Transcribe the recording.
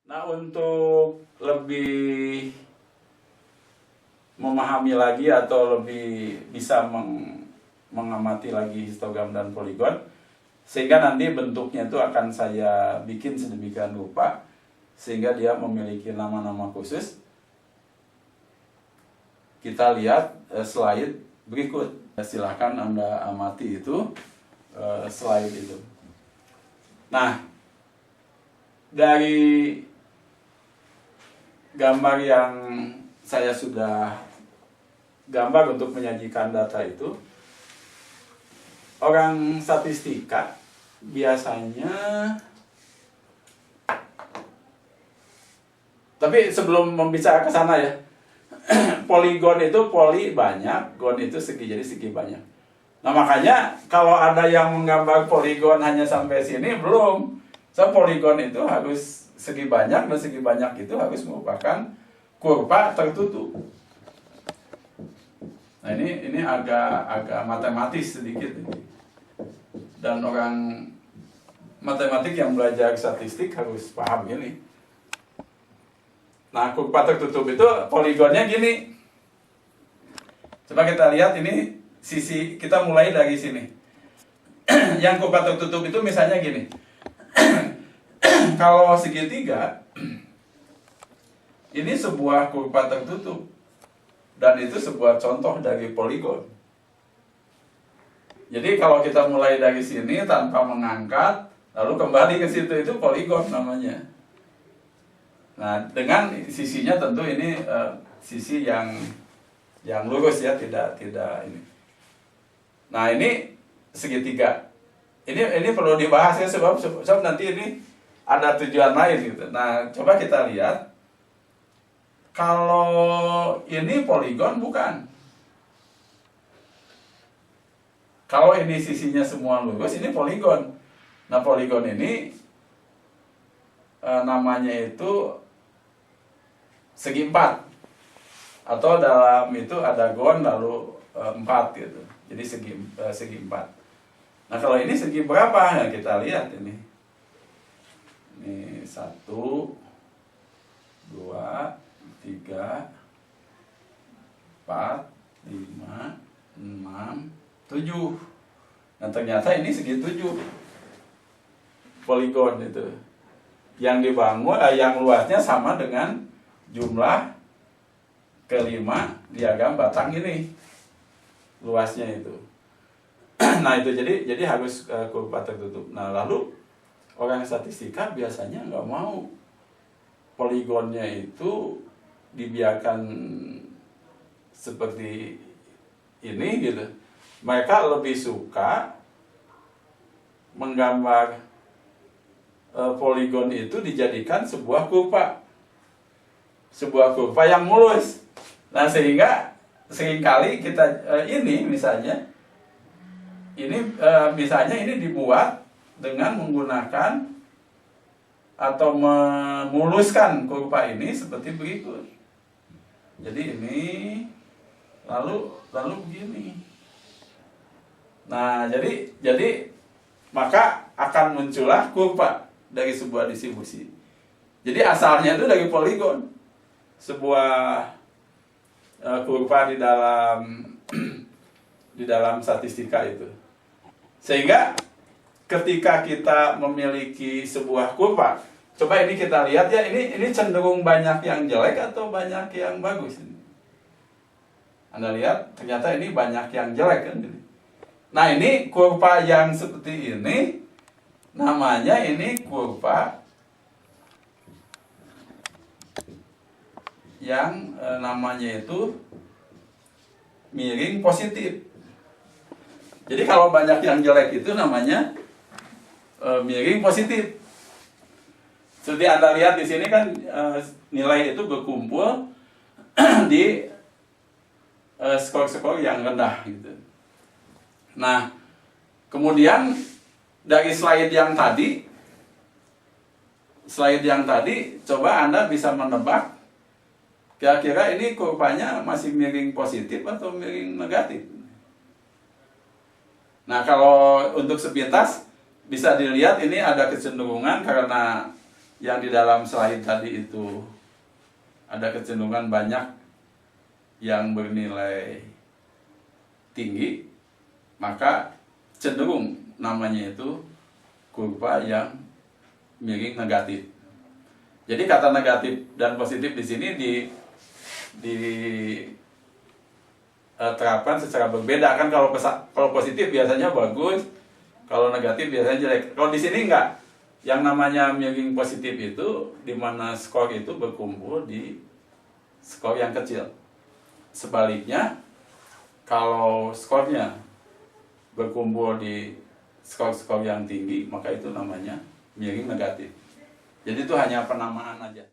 Nah, untuk lebih memahami lagi atau lebih bisa mengamati lagi histogram dan poligon, sehingga nanti bentuknya itu akan saya bikin sedemikian rupa sehingga dia memiliki nama-nama khusus. Kita lihat slide berikut. Silahkan Anda amati itu slide itu. Nah, dari gambar yang saya sudah gambar untuk menyajikan data itu, orang statistika biasanya, tapi sebelum membicara ke sana ya, poligon itu poli banyak, gon itu segi, jadi segi banyak. Nah, makanya kalau ada yang menggambar poligon hanya sampai sini, belum. So, poligon itu harus segi banyak, dan segi banyak itu harus merupakan kurva tertutup. Nah, ini agak matematis sedikit ini. Dan orang matematik yang belajar statistik harus paham ini. Nah, kurva tertutup itu poligonnya gini. Coba kita lihat ini sisi, kita mulai dari sini. Yang kurva tertutup itu misalnya gini. Kalau segitiga, ini sebuah kurva tertutup. Dan itu sebuah contoh dari poligon. Jadi kalau kita mulai dari sini tanpa mengangkat, lalu kembali ke situ, itu poligon namanya. Nah, dengan sisinya tentu ini sisi yang lurus ya, tidak ini. Nah, ini segitiga. Ini perlu dibahas ya, sebab nanti ini ada tujuan lain gitu. Nah, coba kita lihat. Kalau ini poligon bukan. Kalau ini sisinya semua lurus, ini poligon. Nah, poligon ini namanya itu segi 4. Atau dalam itu ada gon lalu 4 gitu. Jadi segi 4. Nah, kalau ini segi berapa? Nah, kita lihat ini. Ini 1, 2, 3, 4, 5, 6, 7. Nah, ternyata ini segi 7 poligon itu. Yang dibangun, yang luasnya sama dengan jumlah kelima diagram batang ini. Luasnya itu. Nah, itu jadi harus kurva tertutup. Nah, lalu orang statistika biasanya nggak mau poligonnya itu dibiarkan seperti ini gitu. Mereka lebih suka menggambar poligon itu dijadikan sebuah kurva yang mulus. Nah, sehingga seringkali kita ini misalnya ini dibuat dengan menggunakan atau memuluskan kurva ini seperti berikut. Jadi ini lalu begini. Nah, jadi maka akan muncullah kurva dari sebuah distribusi. Jadi asalnya itu dari poligon. Sebuah kurva di dalam statistika itu. Sehingga ketika kita memiliki sebuah kurva, coba ini kita lihat ya, ini cenderung banyak yang jelek atau banyak yang bagus? Anda lihat, ternyata ini banyak yang jelek kan? Nah, ini kurva yang seperti ini, namanya ini kurva yang namanya itu miring positif. Jadi kalau banyak yang jelek itu namanya miring positif. Seperti Anda lihat di sini kan nilai itu berkumpul di skor-skor yang rendah gitu. Nah, kemudian dari slide yang tadi coba Anda bisa menebak kira-kira ini kurvanya masih miring positif atau miring negatif. Nah, kalau untuk sepintas bisa dilihat ini ada kecenderungan karena yang di dalam slide tadi itu ada kecenderungan banyak yang bernilai tinggi, maka cenderung namanya itu kurva yang miring negatif. Jadi kata negatif dan positif di sini terapkan secara berbeda kan. Kalau positif biasanya bagus, kalau negatif biasanya jelek. Kalau di sini enggak. Yang namanya miring positif itu di mana skor itu berkumpul di skor yang kecil. Sebaliknya, kalau skornya berkumpul di skor-skor yang tinggi, maka itu namanya miring negatif. Jadi itu hanya penamaan aja.